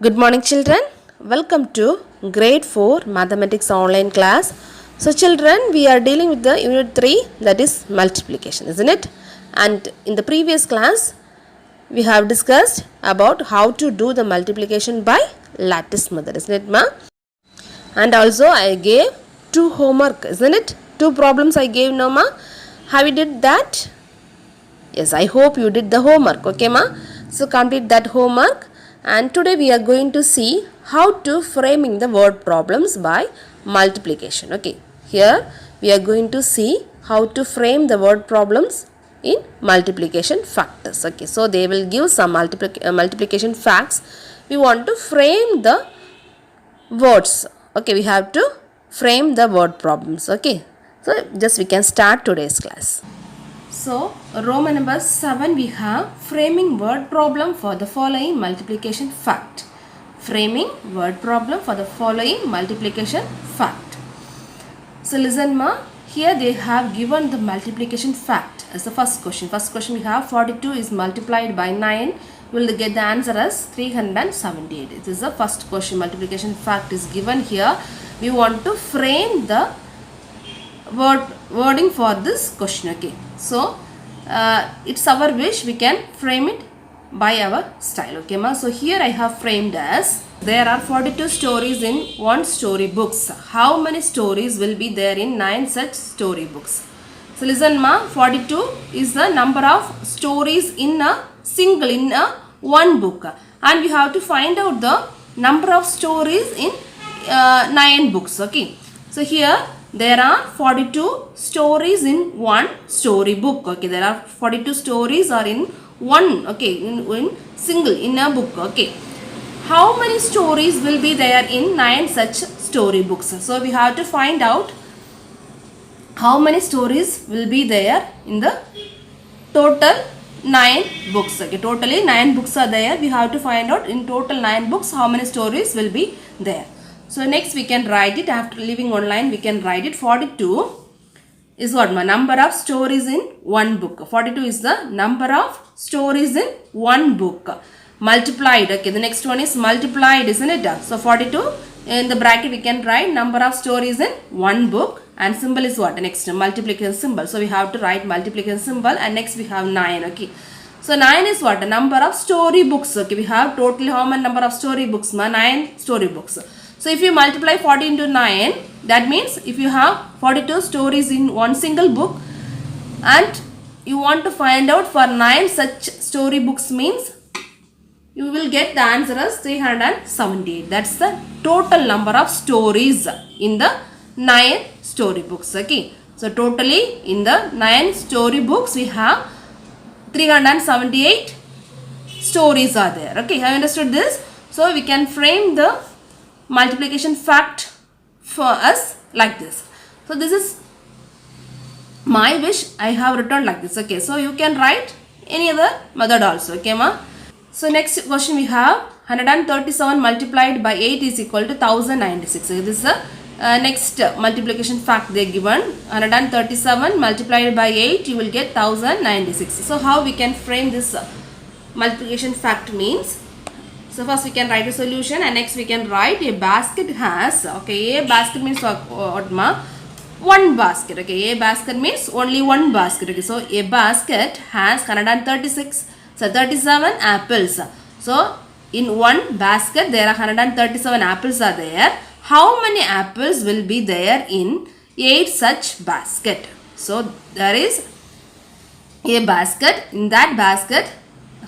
Good morning, children. Welcome to grade 4 mathematics online class. So children, we are dealing with the unit 3, that is multiplication, isn't it? And in the previous class we have discussed about how to do the multiplication by lattice method, isn't it, ma? And also I gave 2 homework, isn't it? 2 problems I gave, no, ma? Have you did that? Yes, I hope you did the homework, okay, ma? So complete that homework. And today we are going to see how to framing the word problems by multiplication. Okay, here we are going to see how to frame the word problems in multiplication factors. Okay, so they will give some multiplication facts. We want to frame the words. Okay, we have to frame the word problems. Okay, so just we can start today's class. So, Roman number 7 we have framing word problem for the following multiplication fact. Framing word problem for the following multiplication fact. So, listen ma, here they have given the multiplication fact as the first question. First question we have 42 is multiplied by 9. You will get the answer as 378. This is the first question. Multiplication fact is given here. We want to frame the wording for this question. Okay, so it's our wish, we can frame it by our style. Okay ma, so here I have framed as there are 42 stories in one story books. How many stories will be there in 9 such story books? So listen ma, 42 is the number of stories in a single, in a one book, and we have to find out the number of stories in 9 books. Okay, so here there are 42 stories in one story book. Okay, there are 42 stories are in one, okay, in single, in a book. Okay, how many stories will be there in 9 such story books? So we have to find out how many stories will be there in the total 9 books. Okay, totally 9 books are there. We have to find out in total 9 books how many stories will be there. So next we can write it, after leaving online we can write it. 42 is what? Number of stories in one book. 42 is the number of stories in one book. Multiplied. Okay, the next one is multiplied, isn't it? So 42 in the bracket we can write number of stories in one book, and symbol is what? Next multiplication symbol. So we have to write multiplication symbol, and next we have 9. Okay, so 9 is what? A number of story books. Okay, we have totally how many number of story books? 9 story books. So if you multiply 40 into 9, that means if you have 42 stories in one single book and you want to find out for 9 such story books, means you will get the answer as 378. That's the total number of stories in the 9 story books. Okay, so totally in the 9 story books we have 378 stories are there. Okay, have you understood this? So we can frame the multiplication fact for us like this. So this is my wish, I have written like this. Okay, so you can write any other method also. Okay ma. So next question we have 137 multiplied by 8 is equal to 1096. So this is the next multiplication fact they given. 137 multiplied by 8 you will get 1096. So how we can frame this multiplication fact means, so first we can write a solution, and next we can write a basket has, okay, a basket means what ma? One basket. Okay, a basket means only one basket. Okay, so a basket has 136, so 37 apples. So in one basket there are 137 apples are there. How many apples will be there in 8 such basket? So there is a basket, in that basket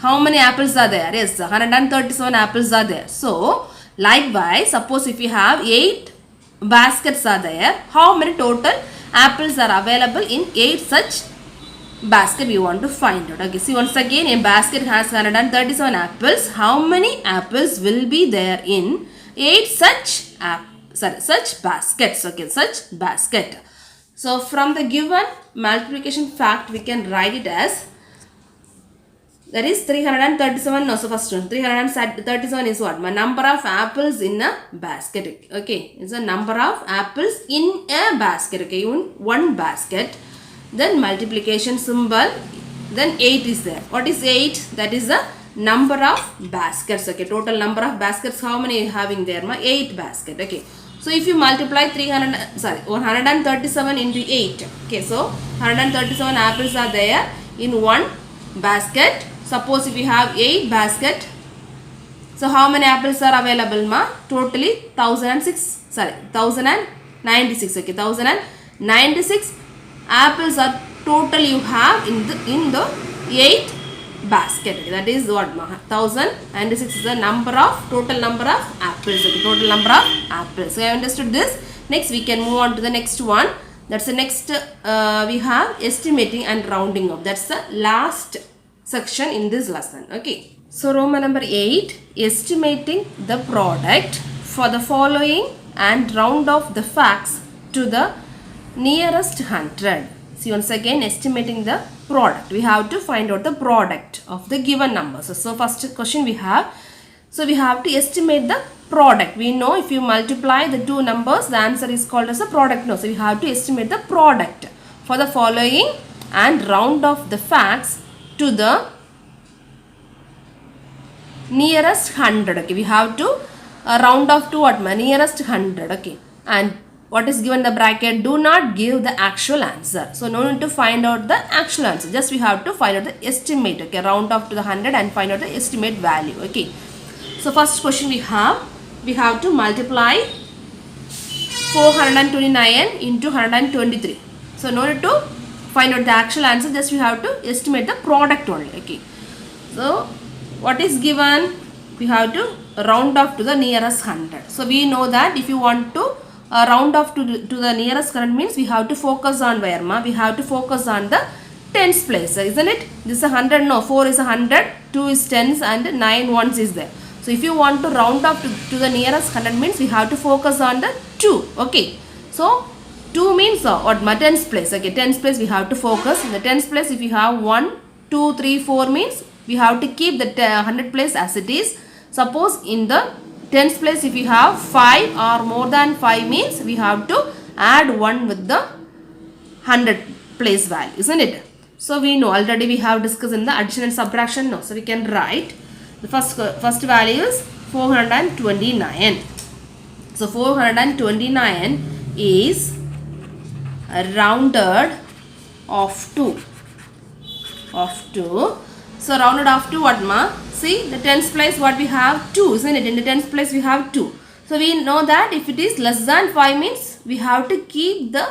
how many apples are there? Yes, 137 apples are there. So likewise, suppose if you have 8 baskets are there, how many total apples are available in 8 such basket we want to find out. Okay, see once again, a basket has 137 apples. How many apples will be there in 8 such such baskets? Okay, such basket. So from the given multiplication fact we can write it as, that is 337. No, so first one 337 is what? Number of apples in a basket. Okay, it's a number of apples in a basket. Okay, in one basket. Then multiplication symbol, then 8 is there. What is 8? That is the number of baskets. Okay, total number of baskets, how many you having there? 8 basket. Okay, so if you multiply 137 into 8. Okay, so 137 apples are there in one basket. Suppose if you have 8 basket, so how many apples are available, totally 1096. Okay, 1096 apples are total you have in the 8 basket. Okay, that is what 1096 is the total number of apples. Okay, total number of apples. So I understood this. Next we can move on to the next one. That's the next we have estimating and rounding up. That's the last section in this lesson. Okay, so Roman number 8, estimating the product for the following and round off the facts to the nearest 100. See, once again, estimating the product. We have to find out the product of the given numbers. So first question we have. So we have to estimate the product. We know if you multiply the two numbers, the answer is called as a product. No, so we have to estimate the product for the following and round off the facts to the nearest 100. Okay, we have to round off to what? Nearest 100. Okay, and what is given the bracket? Do not give the actual answer. So no need to find out the actual answer. Just we have to find out the estimate. Okay, round off to the 100 and find out the estimate value. Okay, so first question we have to multiply 429 into 123. So no need to find out the actual answer. Just we have to estimate the product only. Okay, so what is given? We have to round off to the nearest 100. So we know that if you want to round off to the nearest 100 means we have to focus on where, we have to focus on the tens place, isn't it? This is 100. No, 4 is 100, 2 is tens, and 9 ones is there. So if you want to round off to the nearest 100 means we have to focus on the 2. Okay, so 2 means what? Tens place. Okay, tens place we have to focus. In the tens place, if you have 1, 2, 3, 4 means we have to keep the 100 place as it is. Suppose in the tens place, if you have 5 or more than 5 means we have to add 1 with the 100 place value, isn't it? So we know already we have discussed in the addition and subtraction. No, so we can write the first value is 429. So 429 is rounded off to So rounded off to what, See, the tens place what we have? 2, isn't it? In the tens place we have 2. So we know that if it is less than 5 means we have to keep the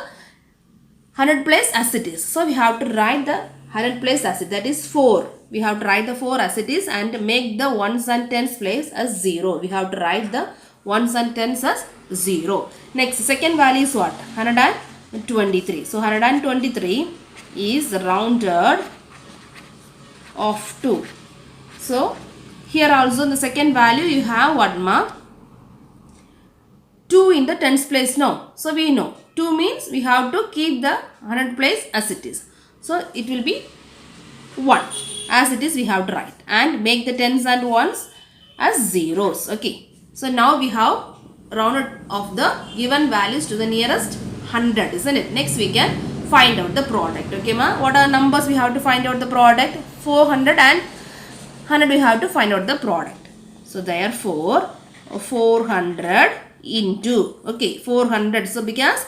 100 place as it is. So we have to write the 100 place as it, that is 4. We have to write the 4 as it is and make the ones and tens place as 0. We have to write the ones and tens as 0. Next, second value is what? 123. So 123 is rounded off to. So here also the second value you have what, 2 in the tens place. No, so we know 2 means we have to keep the 100 place as it is. So it will be 1 as it is we have to write and make the tens and ones as zeros. Okay, so now we have rounded off the given values to the nearest 100, isn't it? Next we can find out the product. Okay, what are numbers we have to find out the product? 400 and 100 we have to find out the product. So therefore 400 into, okay, 400. So because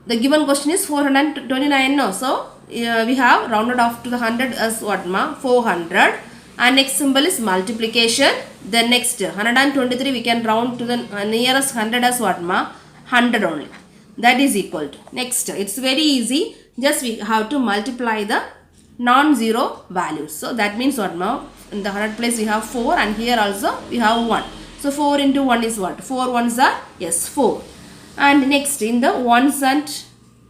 the given question is 429, no, so we have rounded off to the 100 as what, 400, and next symbol is multiplication. Then next 123 we can round to the nearest 100 as what, 100 only. That is equal to, next it's very easy, just we have to multiply the non-zero values. So that means what, in the 100 place we have 4 and here also we have 1. So 4 into 1 is what? 4 ones are, yes, 4. And next in the ones and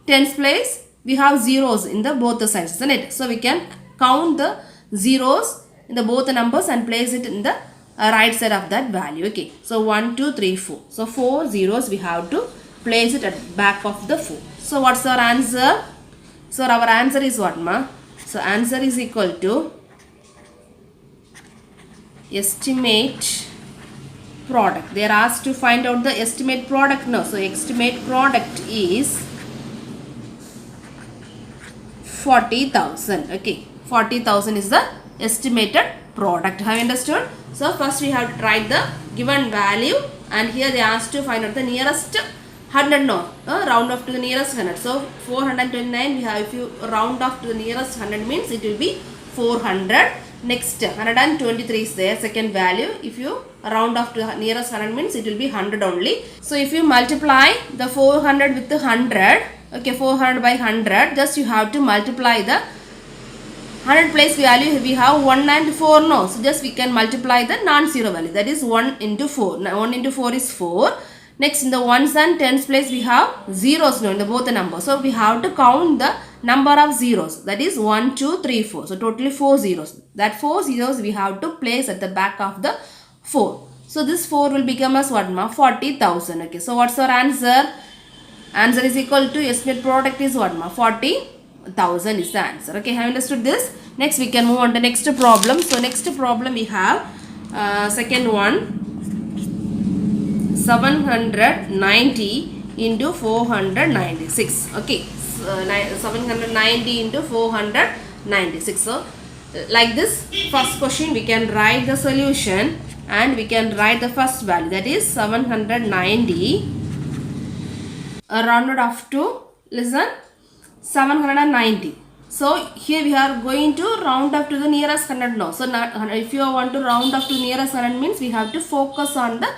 tens place we have zeros in the both the sides, isn't it? So we can count the zeros in the both the numbers and place it in the right side of that value. Okay, so 1, 2, 3, 4. So 4 zeros we have to place it at back of the 4. So what's our answer? So our answer is what, So answer is equal to estimate product. They are asked to find out the estimate product. No, so estimate product is 40,000. Okay, 40,000 is the estimated product. Have you understood? So first we have to write the given value, and here they asked to find out the nearest 100. No, round off to the nearest 100. So 429 we have, if you round off to the nearest 100 means it will be 400. Next 123 is there, second value. If you round off to the nearest 100 means it will be 100 only. So if you multiply the 400 with the 100, okay, 400 by 100, just you have to multiply the 100 place value. We have 1 and 4, no, so just we can multiply the non-zero value, that is 1 into 4. Now 1 into 4 is 4. Next in the ones and tens place we have zeros, no, in the both the numbers, so we have to count the number of zeros, that is 1 2 3 4, so totally 4 zeros. That 4 zeros we have to place at the back of the 4. So this 4 will become as what, ma? 40,000. Okay, so what's our answer? Answer is equal to estimate product is what, ma? 40,000 is the answer. Okay, have you understood this? Next we can move on to next problem. So next problem we have second one, 790 into 496. Okay, 790 into 496. So like this, first question we can write the solution and we can write the first value, that is 790 rounded off to, listen, 790. So here we are going to round up to the nearest 100 now. So if you want to round up to nearest 100 means we have to focus on the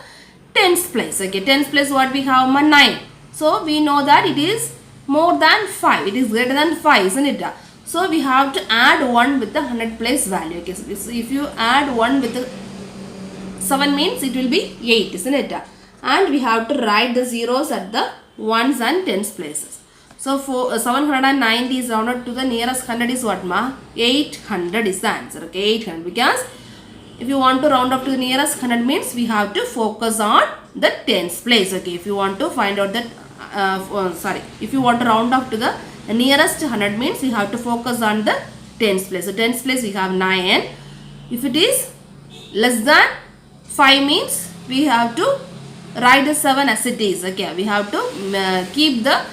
tens place. Okay, tens place what we have, 9. So we know that it is more than 5, it is greater than 5, isn't it? So we have to add 1 with the 100 place value. Okay, so if you add 1 with the 7 means it will be 8, isn't it? And we have to write the zeros at the ones and tens places. So 790 is rounded to the nearest 100 is what, ma? 800 is the answer. Okay, 800, because if you want to round up to the nearest 100 means we have to focus on the tens place. Okay, if you want to find out that if you want to round up to the nearest 100 means we have to focus on the tens place. So tens place we have 9. If it is less than 5 means we have to write the 7 as it is. Okay, we have to keep the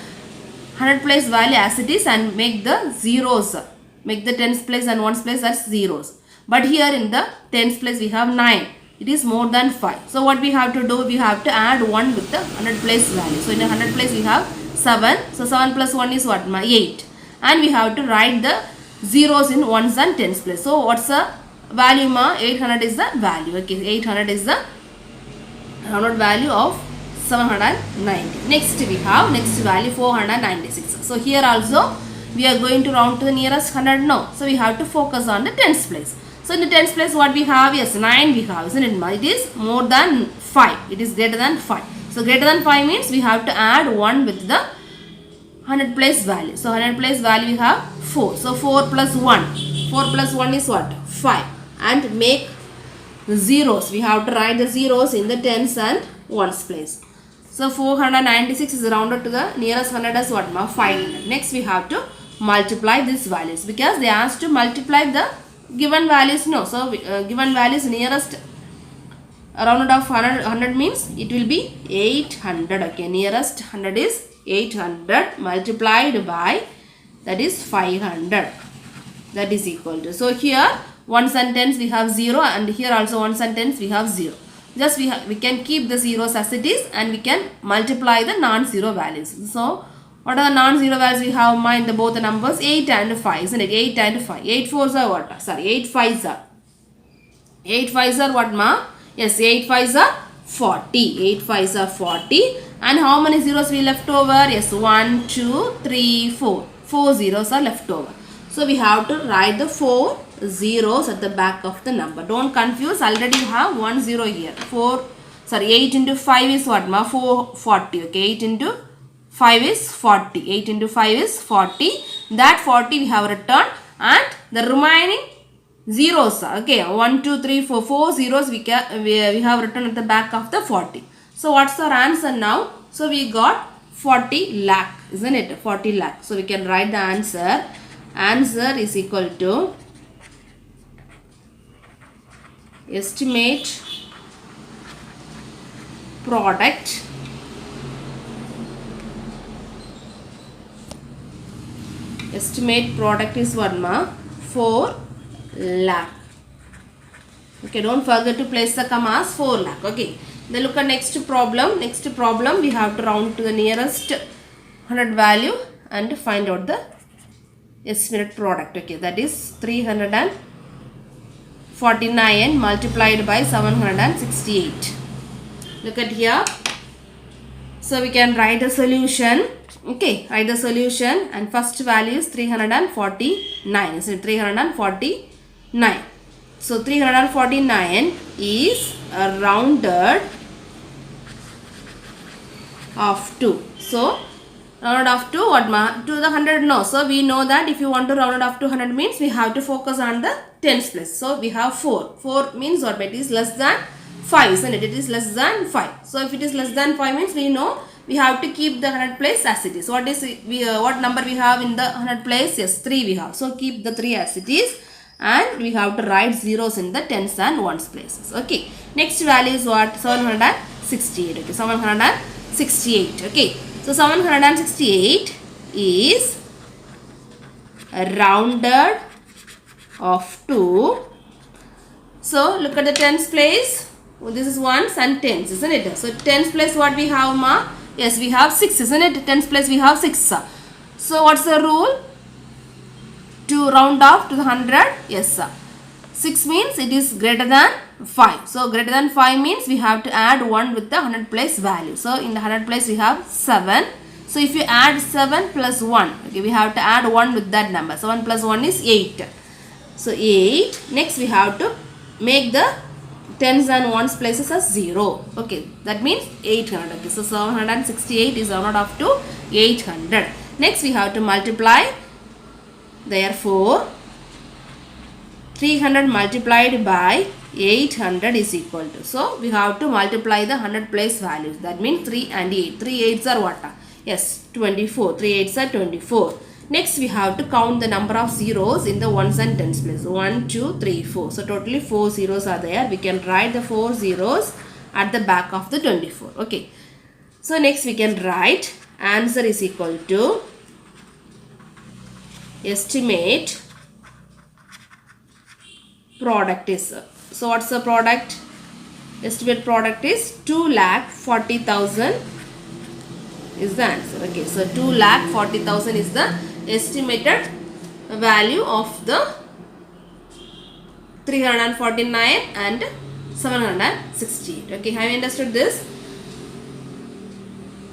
100 place value as it is and make the zeros, make the tens place and ones place as zeros. But here in the tens place we have 9, it is more than 5. So what we have to do, we have to add 1 with the 100 place value. So in the 100 place we have 7, so 7 plus 1 is what, ma? 8. And we have to write the zeros in ones and tens place. So what's the value, ma? 800 is the value. Okay, 800 is the rounded value of 790. Next we have next value 496. So here also we are going to round to the nearest 100 now. So we have to focus on the tens place. So in the tens place what we have? Yes, 9 we have, isn't it? It is more than 5. It is greater than 5. So greater than 5 means we have to add 1 with the 100 place value. So 100 place value we have 4. So 4 plus 1. 4 plus 1 is what? 5. And make the zeros. We have to write the zeros in the tens and ones place. So 496 is rounded to the nearest 100 as what, ma? 500. Next we have to multiply these values because they asked to multiply the given values, no. So given values nearest rounded off 100 means it will be 800. Okay, nearest 100 is 800 multiplied by, that is 500, that is equal to, so here ones and tens we have 0 and here also ones and tens we have 0. Just we can keep the zeros as it is and we can multiply the non-zero values. So what are the non-zero values we have, ma, in the both the numbers? 8 and 5, isn't it? 8 and 5. 8 fours are what? Sorry, 8 fives are. 8 fives are what, ma? Yes, 8 fives are 40. 8 fives are 40. And how many zeros we left over? Yes, 1, 2, 3, 4. 4 zeros are left over. So we have to write the 4 zeros at the back of the number. Don't confuse, already you have 1 0 here. 8 into 5 is what, ma? 440. Okay, 8 into 5 is 40. 8 into 5 is 40. That 40 we have returned and the remaining zeros are, okay, 1, 2, 3, 4, 4 zeros we have written at the back of the 40. So what's our answer now? So we got 40 lakh, isn't it? 40 lakh. So we can write the answer. Answer is equal to estimate product is what, ma? 4 lakh. Okay, don't forget to place the commas 4 lakh. Okay, then look at next problem. Next problem we have to round to the nearest 100 value and find out the estimated product. Okay, that is 349 multiplied by 768. Look at here. So we can write the solution. Okay, write the solution, and first value is 349. So 349. So 349 is rounded of 2. So rounded off to what ma? To the 100, no. So we know that if you want to round it off to 100 means we have to focus on the tens place. So we have 4. 4 means what? It is less than 5, isn't it? It is less than 5. So if it is less than 5 means we know we have to keep the 100 place as it is. What number we have in the 100 place? Yes, 3 we have. So keep the 3 as it is, and we have to write zeros in the tens and ones places. Okay, next value is what? 768. Okay, 768. Okay, so 768 is rounded of 2. So look at the tens place. This is ones and tens, isn't it? So tens place what we have, ma? Yes, we have 6, isn't it? Tens place we have 6. So what's the rule? To round off to the 100? Yes, sir. 6 means it is greater than 5. So greater than 5 means we have to add 1 with the 100 place value. So in the 100 place we have 7. So if you add 7 plus 1, okay, we have to add 1 with that number. 7 plus 1 is 8. So 8. Next we have to make the tens and ones places as 0. Okay, that means 800. Okay, so 768 is rounded off to 800. Next we have to multiply. Therefore 300 multiplied by 800 is equal to, so we have to multiply the 100 place values. That means 3 and 8. 3 8s are what? Yes, 24. 3 8s are 24. Next we have to count the number of zeros in the ones and tens place. 1 2 3 4. So totally 4 zeros are there. We can write the 4 zeros at the back of the 24. Okay, so next we can write answer is equal to estimate product is. So what's the product? Estimate product is 2,40,000 is the answer. Okay, so 2,40,000 is the estimated value of the 349 and 768. Okay, have you understood this?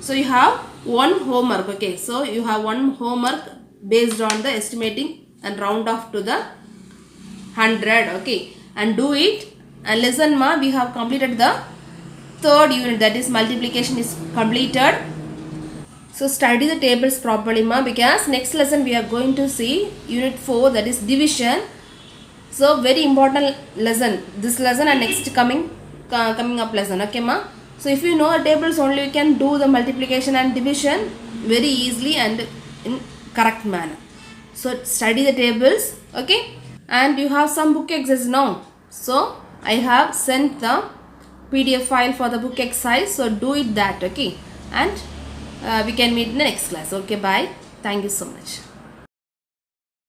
So you have one homework. Okay, so you have one homework based on the estimating and round off to the 100. Okay, and do it and listen, ma. We have completed the third unit, that is multiplication is completed. So study the tables properly, ma, because next lesson we are going to see unit 4, that is division. So very important lesson, this lesson and next coming up lesson. Okay, ma. So if you know the tables only, you can do the multiplication and division very easily and in correct manner. So study the tables. Okay, and you have some book exercise now. So I have sent the PDF file for the book exercise. So do it that. Okay, and we can meet in the next class. Okay, bye. Thank you so much.